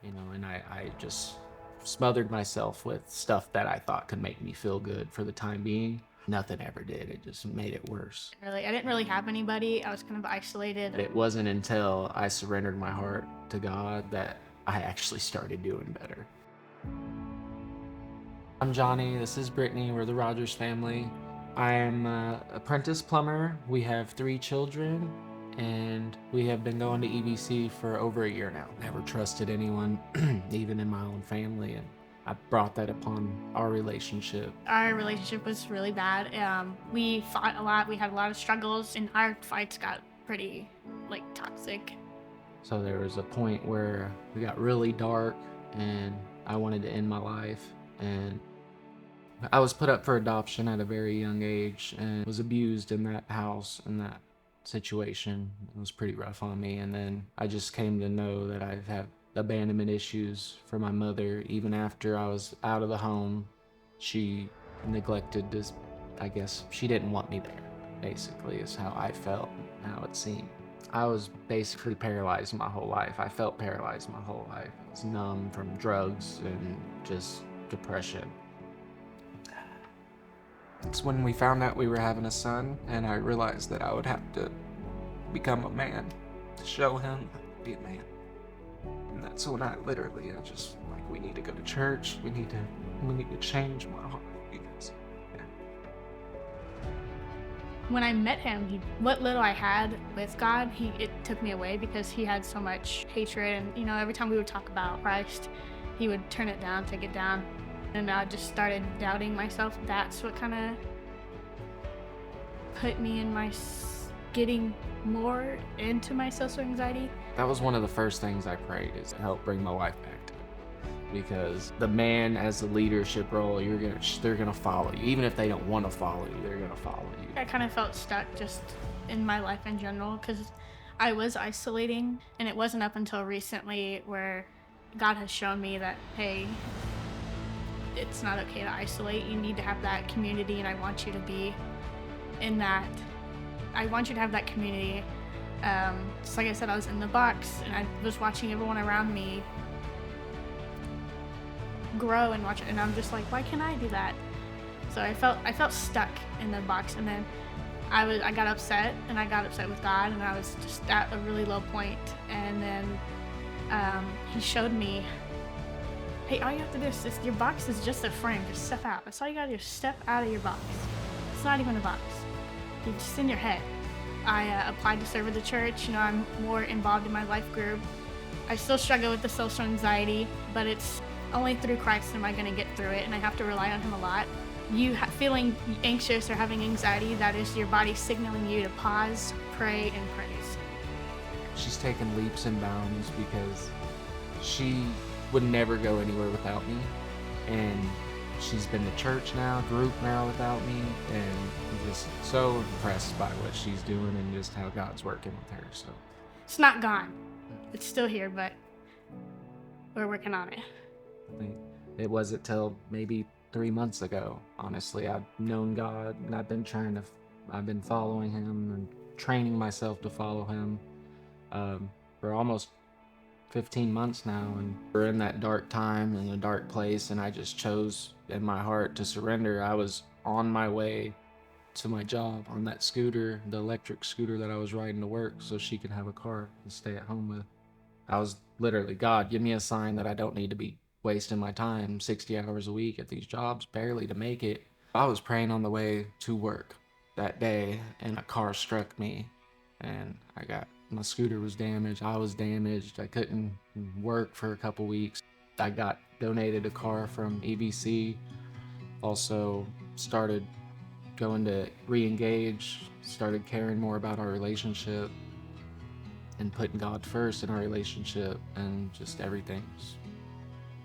and I just smothered myself with stuff that I thought could make me feel good for the time being. Nothing ever did. It just made it worse. I didn't really have anybody. I was kind of isolated. It wasn't until I surrendered my heart to God that I actually started doing better. I'm Johnny, this is Brittany, we're the Rogers family. I'm an apprentice plumber. We have 3 children, and we have been going to EVC for over a year now. Never trusted anyone, even in my own family, and I brought that upon our relationship. Our relationship was really bad. We fought a lot. We had a lot of struggles, and our fights got pretty toxic. So there was a point where we got really dark, and I wanted to end my life, and I was put up for adoption at a very young age and was abused in that house, in that situation. It was pretty rough on me. And then I just came to know that I've had abandonment issues for my mother. Even after I was out of the home, she neglected this. I guess she didn't want me there, basically, is how I felt, how it seemed. I was basically paralyzed my whole life. I felt paralyzed my whole life. I was numb from drugs and just depression. It's when we found out we were having a son, and I realized that I would have to become a man to show him how to be a man. And that's when I just we need to go to church. We need to change my heart because When I met him, what little I had with God, it took me away because he had so much hatred. And every time we would talk about Christ, he would turn it down, take it down. And I just started doubting myself. That's what kind of put me in getting more into my social anxiety. that was one of the first things I prayed, is to help bring my wife back to me. Because the man as the leadership role, they're gonna follow you. Even if they don't want to follow you, they're gonna follow you. I kind of felt stuck just in my life in general because I was isolating, and it wasn't up until recently where God has shown me that, hey, it's not okay to isolate. You need to have that community, and I want you to be in that. I want you to have that community. Just like I said, I was in the box, and I was watching everyone around me grow and watch it, and I'm just like, why can't I do that? So I felt stuck in the box, and then I got upset, and I got upset with God, and I was just at a really low point. And then he showed me, hey, all you have to do is your box is just a frame. Just step out. That's all you gotta do. Step out of your box. It's not even a box. It's just in your head. I applied to serve at the church. I'm more involved in my life group. I still struggle with the social anxiety, but it's only through Christ am I going to get through it, and I have to rely on him a lot. Feeling anxious or having anxiety, that is your body signaling you to pause, pray, and praise. She's taken leaps and bounds because she would never go anywhere without me. And she's been to church now, group now without me, and I'm just so impressed by what she's doing and just how God's working with her. So It's not gone. It's still here, but we're working on it. it wasn't till maybe 3 months ago, honestly. I've known God, and I've been following him and training myself to follow him for almost 15 months now, and we're in that dark time, in a dark place, and I just chose in my heart to surrender. I was on my way to my job on that scooter, the electric scooter that I was riding to work so she could have a car to stay at home with. I was literally, God, give me a sign that I don't need to be wasting my time 60 hours a week at these jobs barely to make it. I was praying on the way to work that day, and a car struck me, and my scooter was damaged. I was damaged. I couldn't work for a couple weeks. I got donated a car from EVC. Also started going to re-engage, started caring more about our relationship and putting God first in our relationship, and just everything's,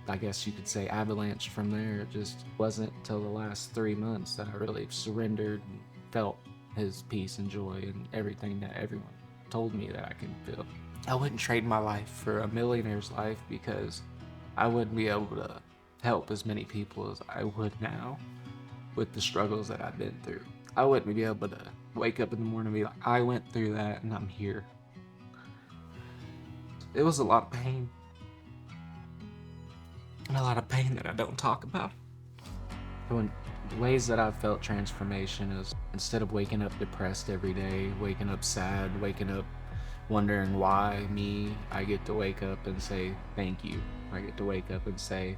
I guess you could say, avalanche from there. It just wasn't till the last 3 months that I really surrendered and felt his peace and joy and everything that everyone told me that I could feel. I wouldn't trade my life for a millionaire's life because I wouldn't be able to help as many people as I would now with the struggles that I've been through. I wouldn't be able to wake up in the morning and be like, I went through that and I'm here. It was a lot of pain. and a lot of pain that I don't talk about. When the ways that I've felt transformation is instead of waking up depressed every day, waking up sad, waking up wondering why me, I get to wake up and say thank you. I get to wake up and say,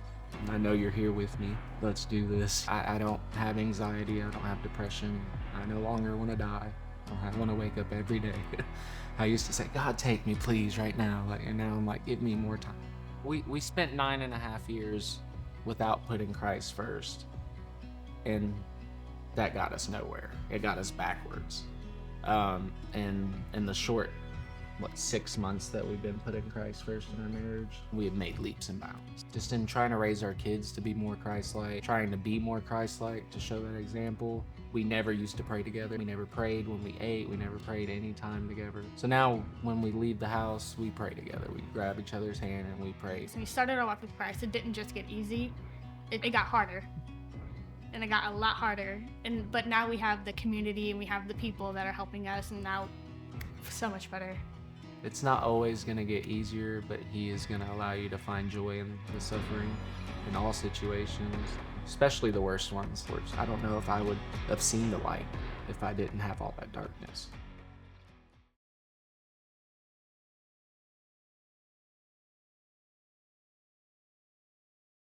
I know you're here with me. Let's do this. I don't have anxiety. I don't have depression. I no longer want to die. I want to wake up every day. I used to say, God, take me, please, right now. And now I'm like, give me more time. We spent 9.5 years without putting Christ first, and that got us nowhere. It got us backwards. And in the short 6 months that we've been putting Christ first in our marriage, we have made leaps and bounds. Just in trying to raise our kids to be more Christ-like, trying to be more Christ-like, to show that example. We never used to pray together. We never prayed when we ate. We never prayed any time together. So now when we leave the house, we pray together. We grab each other's hand and we pray. So we started our walk with Christ. It didn't just get easy. It got harder. And it got a lot harder. But now we have the community and we have the people that are helping us, and now so much better. It's not always going to get easier, but he is going to allow you to find joy in the suffering in all situations, especially the worst ones. I don't know if I would have seen the light if I didn't have all that darkness.